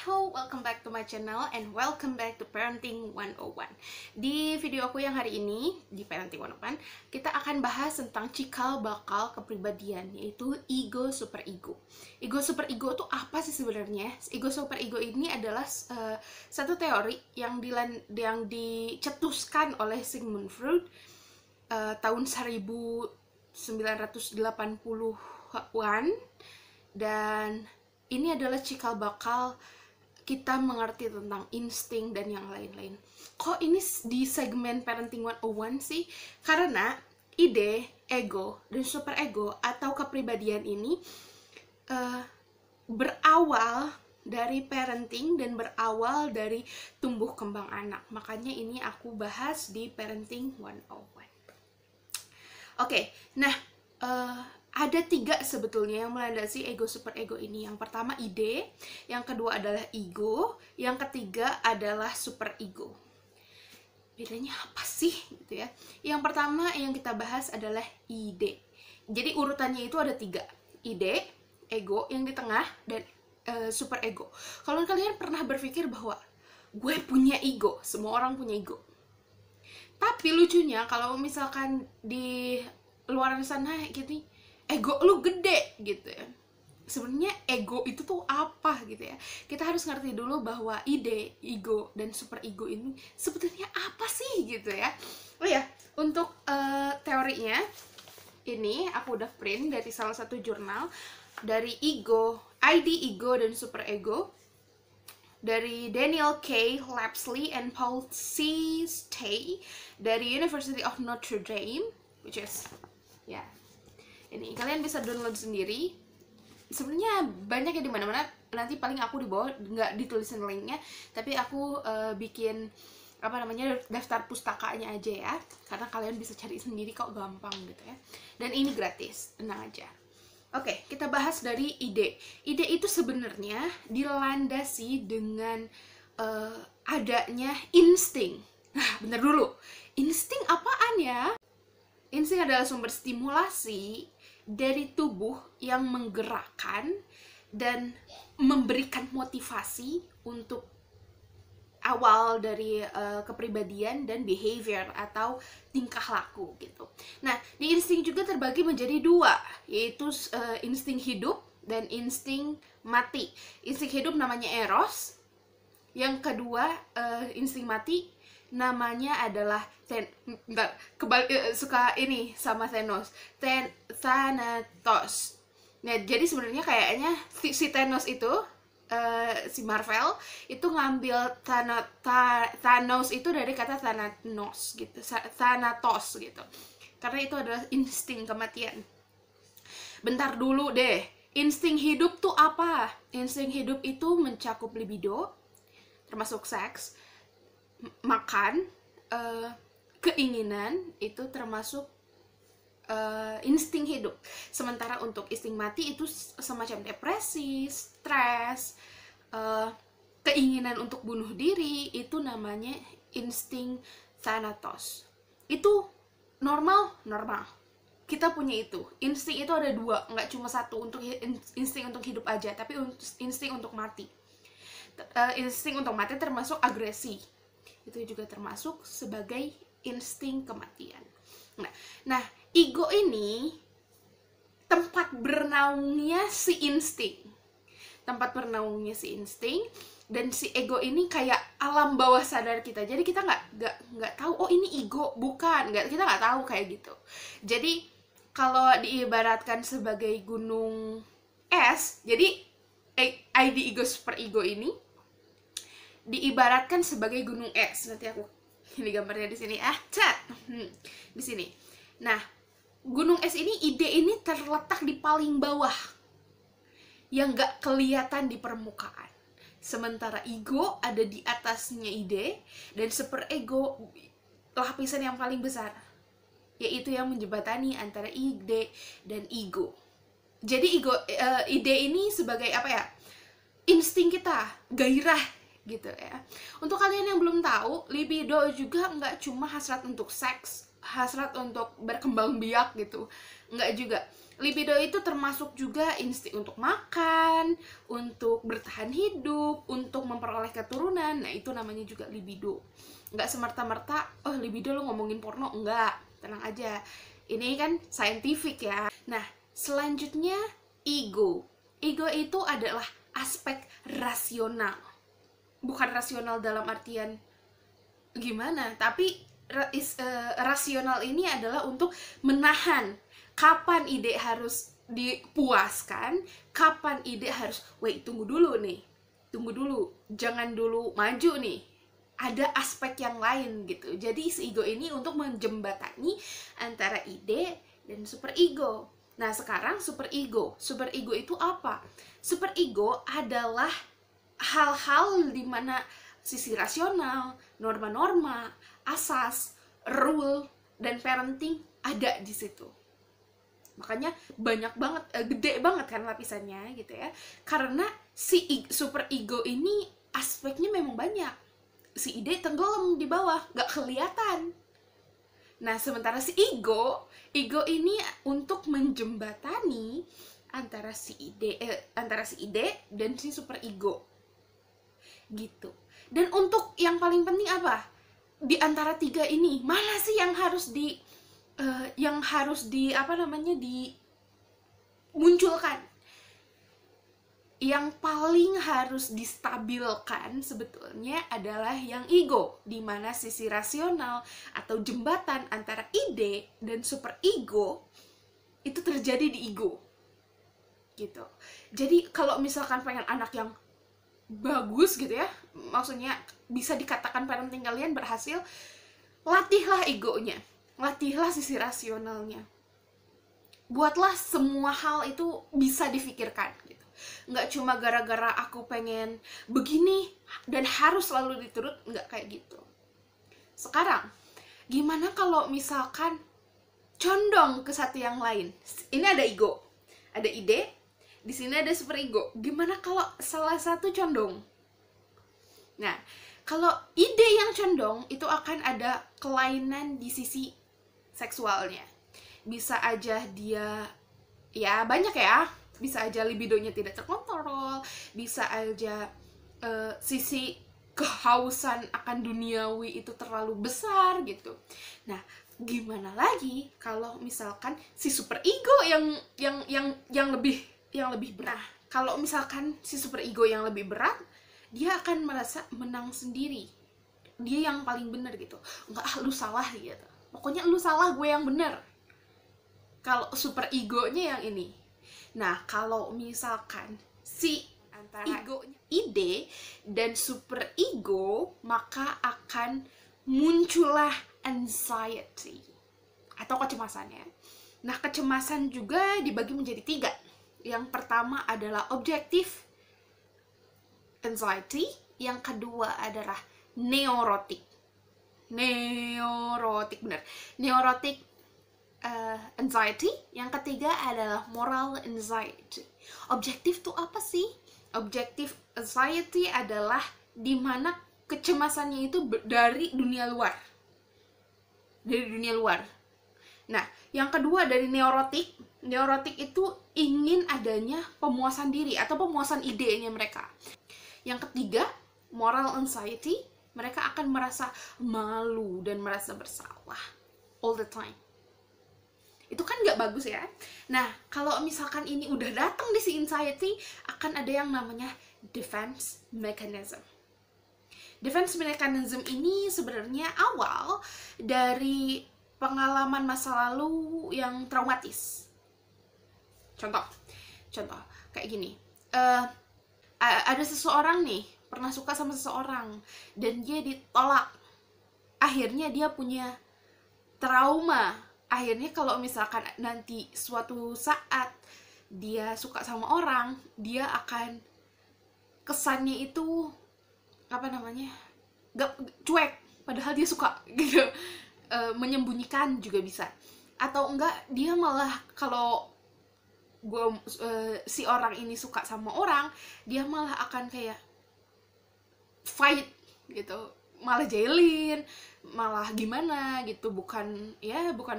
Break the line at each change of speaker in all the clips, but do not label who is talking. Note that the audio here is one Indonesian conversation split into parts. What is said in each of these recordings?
welcome back to my channel and welcome back to Parenting 101. Di video aku yang hari ini, di Parenting 101, kita akan bahas tentang cikal bakal kepribadian, yaitu ego super ego. Ego super ego itu apa sih sebenarnya? Ego super ego ini adalah satu teori yang dicetuskan oleh Sigmund Freud tahun 1980-an, dan ini adalah cikal bakal kita mengerti tentang insting dan yang lain-lain. Kok ini di segmen Parenting 101 sih? Karena ide, ego, dan super ego atau kepribadian ini berawal dari parenting dan berawal dari tumbuh kembang anak. Makanya ini aku bahas di Parenting 101. Oke, nah ada 3 sebetulnya yang melandasi ego super ego ini. Yang pertama ide, yang kedua adalah ego, yang ketiga adalah super ego. Bedanya apa sih gitu ya? Yang pertama yang kita bahas adalah ide. Jadi urutannya itu ada 3. Ide, ego yang di tengah, dan super ego. Kalau kalian pernah berpikir bahwa gue punya ego, semua orang punya ego. Tapi lucunya kalau misalkan di luar sana gitu, ego lu gede gitu ya. Sebenarnya ego itu tuh apa gitu ya. Kita harus ngerti dulu bahwa ide, ego, dan super ego ini sebetulnya apa sih gitu ya. Oh ya, untuk teorinya ini aku udah print dari salah satu jurnal, dari ego, ID Ego dan Super Ego, dari Daniel K. Lapsley and Paul C. Stay dari University of Notre Dame, which is ya, ini kalian bisa download sendiri. Sebenarnya banyak ya di mana-mana. Nanti paling aku di bawah nggak ditulisin linknya, tapi aku bikin daftar pustakanya aja ya, karena kalian bisa cari sendiri kok, gampang gitu ya. Dan ini gratis, tenang aja. Oke, kita bahas dari ide. Ide itu sebenarnya dilandasi dengan adanya insting. Nah, bentar dulu. Insting apaan ya? Insting adalah sumber stimulasi dari tubuh yang menggerakkan dan memberikan motivasi untuk awal dari kepribadian dan behavior atau tingkah laku gitu. Nah, di insting juga terbagi menjadi 2, yaitu insting hidup dan insting mati. Insting hidup namanya eros. Yang kedua, insting mati namanya adalah suka ini sama Thanos, Thanatos. Nah, jadi sebenarnya kayaknya si Thanos itu, si Marvel itu ngambil Thanos itu dari kata Thanatos gitu, Thanatos gitu, karena itu adalah insting kematian. Bentar dulu deh, insting hidup tuh apa? Insting hidup itu mencakup libido, termasuk seks, makan, keinginan, itu termasuk insting hidup. Sementara untuk insting mati itu semacam depresi, stres, keinginan untuk bunuh diri, itu namanya insting Thanatos. Itu normal. Kita punya itu. Insting itu ada 2, nggak cuma satu, untuk insting untuk hidup aja, tapi insting untuk mati. Insting untuk mati termasuk agresi. Itu juga termasuk sebagai insting kematian. Nah, ego ini tempat bernaungnya si insting. Dan si ego ini kayak alam bawah sadar kita. Jadi kita nggak tahu, oh ini ego, bukan. Kita nggak tahu kayak gitu. Jadi kalau diibaratkan sebagai gunung es, jadi ID ego super ego ini diibaratkan sebagai gunung es. Nanti aku ini gambarnya di sini. Di sini. Nah, gunung es ini, ide ini terletak di paling bawah, yang nggak kelihatan di permukaan. Sementara ego ada di atasnya ide, dan super ego lapisan yang paling besar, yaitu yang menjembatani antara ide dan ego. Jadi ide ini sebagai apa ya? Insting kita, gairah gitu ya. Untuk kalian yang belum tahu, libido juga nggak cuma hasrat untuk seks, hasrat untuk berkembang biak gitu. Enggak juga. Libido itu termasuk juga insting untuk makan, untuk bertahan hidup, untuk memperoleh keturunan. Nah, itu namanya juga libido. Enggak semerta-merta, oh libido lo ngomongin porno. Enggak, tenang aja. Ini kan scientific ya. Nah, selanjutnya ego. Ego itu adalah aspek rasional. Bukan rasional dalam artian gimana, tapi rasional ini adalah untuk menahan kapan ide harus dipuaskan, kapan ide harus, wait, tunggu dulu, jangan dulu maju nih, ada aspek yang lain gitu. Jadi si ego ini untuk menjembatani antara ide dan superego. Nah, sekarang superego itu apa? Superego adalah hal-hal di mana sisi rasional, norma-norma, asas, rule, dan parenting ada di situ. Makanya banyak banget, gede banget kan lapisannya gitu ya. Karena si super ego ini aspeknya memang banyak. Si ide tenggelam di bawah, gak kelihatan. Nah, sementara si ego ini untuk menjembatani antara si ide dan si super ego gitu. Dan untuk yang paling penting apa? Di antara tiga ini, mana sih yang harus dimunculkan? Yang paling harus distabilkan sebetulnya adalah yang ego, di mana sisi rasional atau jembatan antara ide dan super ego itu terjadi di ego. Gitu. Jadi kalau misalkan pengen anak yang bagus gitu ya, maksudnya bisa dikatakan parenting kalian berhasil, latihlah egonya, latihlah sisi rasionalnya, buatlah semua hal itu bisa difikirkan gitu. Nggak cuma gara-gara aku pengen begini dan harus selalu diturut, nggak kayak gitu. Sekarang gimana kalau misalkan condong ke satu yang lain? Ini ada ego, ada ide, di sini ada super ego. Gimana kalau salah satu condong? Nah, kalau ide yang condong itu akan ada kelainan di sisi seksualnya. Bisa aja dia, ya banyak ya, bisa aja libidonya tidak terkontrol, bisa aja sisi kehausan akan duniawi itu terlalu besar gitu. Nah, gimana lagi kalau misalkan si super ego yang lebih berat. Nah, kalau misalkan si super ego yang lebih berat, dia akan merasa menang sendiri. Dia yang paling benar gitu. Enggak, lu salah gitu. Pokoknya lu salah, gue yang benar. Kalau super egonya yang ini. Nah, kalau misalkan si antara egonya ide dan super ego, maka akan muncullah anxiety atau kecemasannya. Nah, kecemasan juga dibagi menjadi 3. Yang pertama adalah objective anxiety, yang kedua adalah neurotic anxiety, yang ketiga adalah moral anxiety. Objektif tuh apa sih? Objective anxiety adalah dimana kecemasannya itu dari dunia luar. Nah, yang kedua dari neurotik itu ingin adanya pemuasan diri atau pemuasan idenya mereka. Yang ketiga, moral anxiety, mereka akan merasa malu dan merasa bersalah all the time. Itu kan nggak bagus ya. Nah, kalau misalkan ini udah datang di si anxiety, akan ada yang namanya defense mechanism. Defense mechanism ini sebenarnya awal dari pengalaman masa lalu yang traumatis. Contoh kayak gini. Ada seseorang nih pernah suka sama seseorang dan dia ditolak. Akhirnya dia punya trauma. Akhirnya kalau misalkan nanti suatu saat dia suka sama orang, dia akan kesannya itu cuek, padahal dia suka gitu. Menyembunyikan juga bisa. Atau enggak, dia malah kalau si orang ini suka sama orang, dia malah akan kayak fight gitu, malah jailin, malah gimana gitu, bukan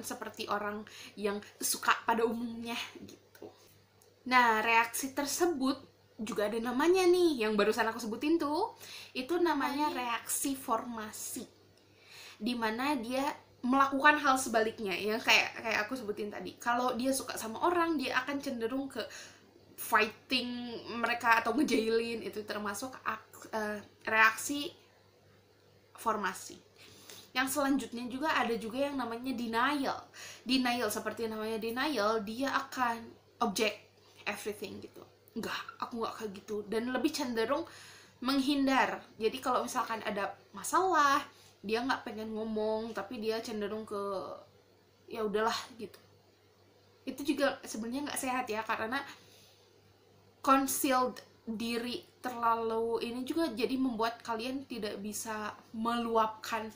seperti orang yang suka pada umumnya gitu. Nah, reaksi tersebut juga ada namanya nih, yang barusan aku sebutin tuh, itu namanya reaksi formasi, dimana dia melakukan hal sebaliknya, ya kayak aku sebutin tadi. Kalau dia suka sama orang, dia akan cenderung ke fighting mereka atau ngejailin, itu termasuk reaksi formasi. Yang selanjutnya juga ada juga yang namanya denial. Denial, seperti namanya denial, dia akan object everything gitu. Enggak, aku nggak kayak gitu, dan lebih cenderung menghindar. Jadi kalau misalkan ada masalah, dia nggak pengen ngomong, tapi dia cenderung ke ya udahlah gitu. Itu juga sebenarnya nggak sehat ya, karena concealed diri terlalu ini juga jadi membuat kalian tidak bisa meluapkan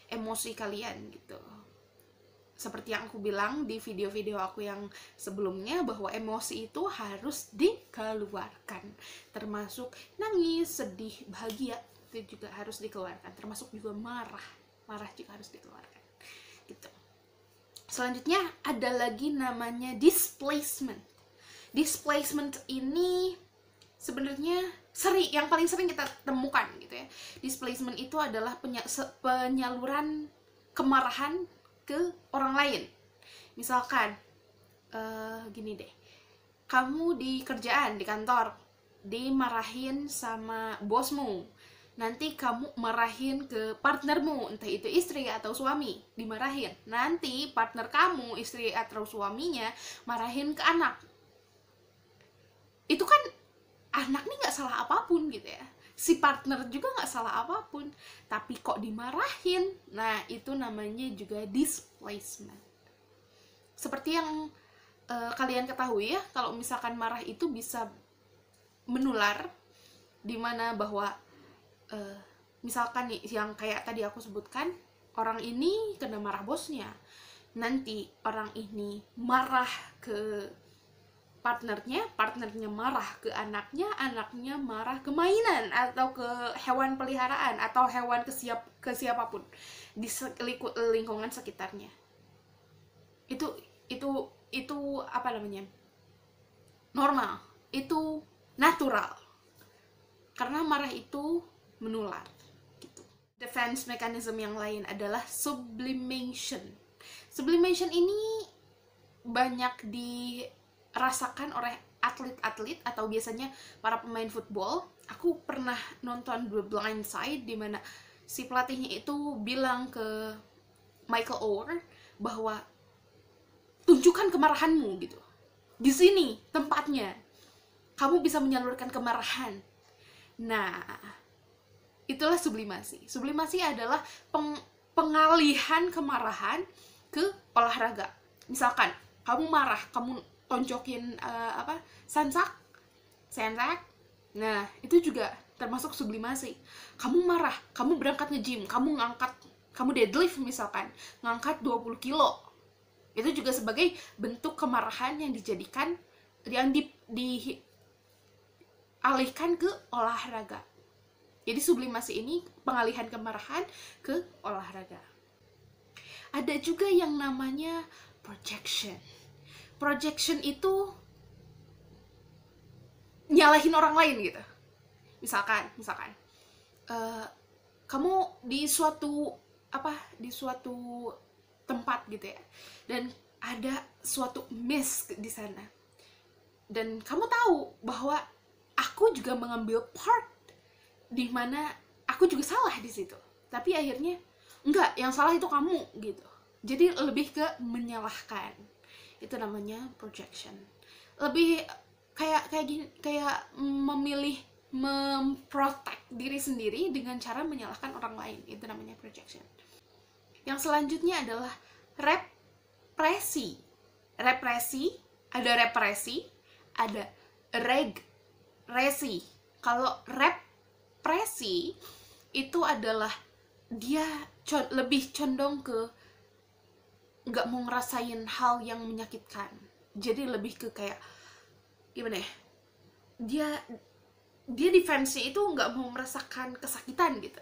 emosi kalian gitu. Seperti yang aku bilang di video-video aku yang sebelumnya, bahwa emosi itu harus dikeluarkan, termasuk nangis, sedih, bahagia, itu juga harus dikeluarkan, termasuk juga marah juga harus dikeluarkan gitu. Selanjutnya ada lagi namanya displacement. Displacement ini sebenarnya yang paling sering kita temukan gitu ya. Displacement itu adalah penyaluran kemarahan ke orang lain. Misalkan gini deh, kamu di kerjaan, di kantor, dimarahin sama bosmu, nanti kamu marahin ke partnermu, entah itu istri atau suami, dimarahin. Nanti partner kamu, istri atau suaminya, marahin ke anak. Itu kan anak nih nggak salah apapun gitu ya, si partner juga nggak salah apapun, tapi kok dimarahin. Nah, itu namanya juga displacement. Seperti yang kalian ketahui ya, kalau misalkan marah itu bisa menular, dimana bahwa misalkan nih, yang kayak tadi aku sebutkan, orang ini kena marah bosnya, nanti orang ini marah ke partnernya marah ke anaknya marah ke mainan atau ke hewan peliharaan atau hewan ke siapapun di lingkungan sekitarnya. Itu apa namanya? Normal, itu natural. Karena marah itu menular gitu. Defense mechanism yang lain adalah sublimation. Sublimation ini banyak dirasakan oleh atlet-atlet atau biasanya para pemain football. Aku pernah nonton The Blind Side, di mana si pelatihnya itu bilang ke Michael Oher bahwa tunjukkan kemarahanmu gitu. Di sini tempatnya. Kamu bisa menyalurkan kemarahan. Nah, itulah sublimasi. Sublimasi adalah pengalihan kemarahan ke olahraga. Misalkan kamu marah, kamu tonjokin sansak. Nah, itu juga termasuk sublimasi. Kamu marah, kamu berangkat nge-gym, kamu deadlift misalkan, ngangkat 20 kilo. Itu juga sebagai bentuk kemarahan yang dialihkan ke olahraga. Jadi sublimasi ini pengalihan kemarahan ke olahraga. Ada juga yang namanya projection. Projection itu nyalahin orang lain gitu. Misalkan kamu di suatu tempat gitu ya, dan ada suatu miss di sana, dan kamu tahu bahwa aku juga mengambil part di mana aku juga salah di situ, tapi akhirnya enggak, yang salah itu kamu gitu. Jadi lebih ke menyalahkan. Itu namanya projection. Lebih kayak memilih memprotek diri sendiri dengan cara menyalahkan orang lain. Itu namanya projection. Yang selanjutnya adalah represi. Ada represi, ada regresi. Kalau represi itu adalah dia lebih condong ke nggak mau ngerasain hal yang menyakitkan. Jadi lebih ke kayak gimana ya, dia defense-nya itu nggak mau merasakan kesakitan gitu.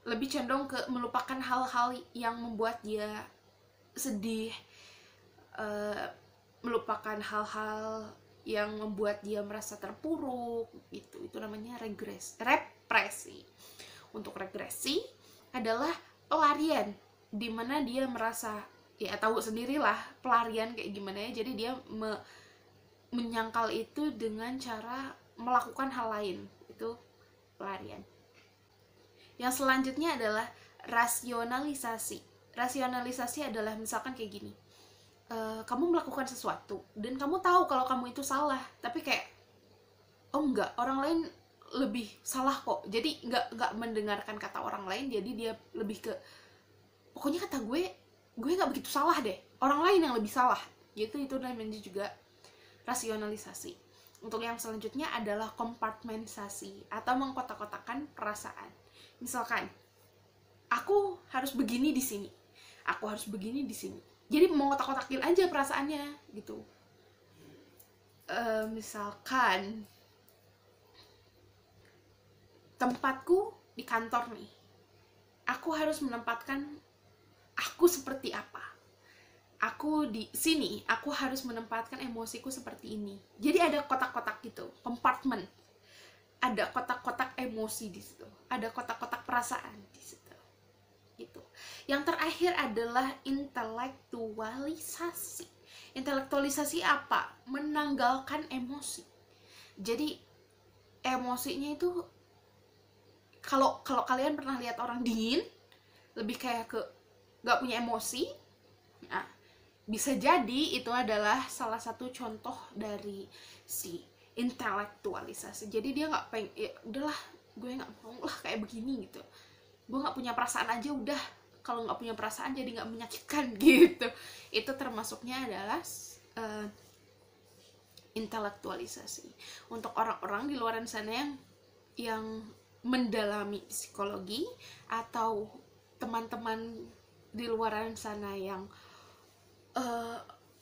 lebih condong ke melupakan hal-hal yang membuat dia sedih, melupakan hal-hal yang membuat dia merasa terpuruk gitu. Itu namanya represi. Untuk regresi adalah pelarian, dimana dia merasa, ya tahu sendirilah pelarian kayak gimana ya. Jadi dia menyangkal itu dengan cara melakukan hal lain, itu pelarian. Yang selanjutnya adalah rasionalisasi. Rasionalisasi adalah misalkan kayak gini, kamu melakukan sesuatu dan kamu tahu kalau kamu itu salah, tapi kayak oh enggak, orang lain lebih salah kok, jadi nggak mendengarkan kata orang lain, jadi dia lebih ke pokoknya kata gue nggak begitu salah deh, orang lain yang lebih salah gitu. Itu namanya juga rasionalisasi. Untuk yang selanjutnya adalah kompartmentasi atau mengkotak-kotakan perasaan. Misalkan aku harus begini di sini, aku harus begini di sini, jadi mau kotak-kotakin aja perasaannya gitu. Misalkan tempatku di kantor nih, aku harus menempatkan aku seperti apa. Aku di sini, aku harus menempatkan emosiku seperti ini. Jadi ada kotak-kotak gitu, kompartemen. Ada kotak-kotak emosi di situ, ada kotak-kotak perasaan di situ. Gitu. Yang terakhir adalah intelektualisasi. Intelektualisasi apa? Menanggalkan emosi. Jadi emosinya itu, kalau kalian pernah lihat orang dingin, lebih kayak ke nggak punya emosi. Nah, bisa jadi itu adalah salah satu contoh dari si intelektualisasi. Jadi dia nggak pengen, ya udahlah gue nggak mau lah kayak begini gitu, gue nggak punya perasaan aja udah, kalau nggak punya perasaan jadi nggak menyakitkan gitu. Itu termasuknya adalah intelektualisasi. Untuk orang-orang di luar sana yang mendalami psikologi, atau teman-teman di luar sana yang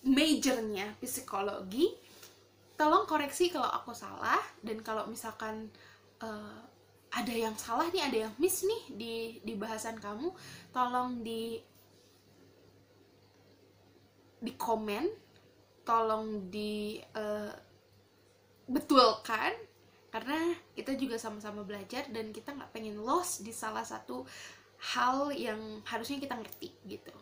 majornya psikologi, tolong koreksi kalau aku salah, dan kalau misalkan ada yang salah nih, ada yang miss nih di bahasan kamu, tolong di komen, tolong betulkan, karena kita juga sama-sama belajar dan kita nggak pengen lost di salah satu hal yang harusnya kita ngerti gitu.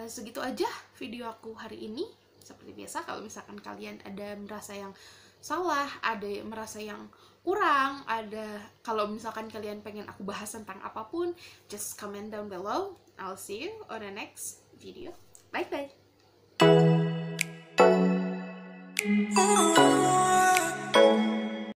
Segitu aja video aku hari ini. Seperti biasa, kalau misalkan kalian ada merasa yang salah, ada merasa yang kurang, ada kalau misalkan kalian pengen aku bahas tentang apapun, just comment down below. I'll see you on the next video. Bye bye.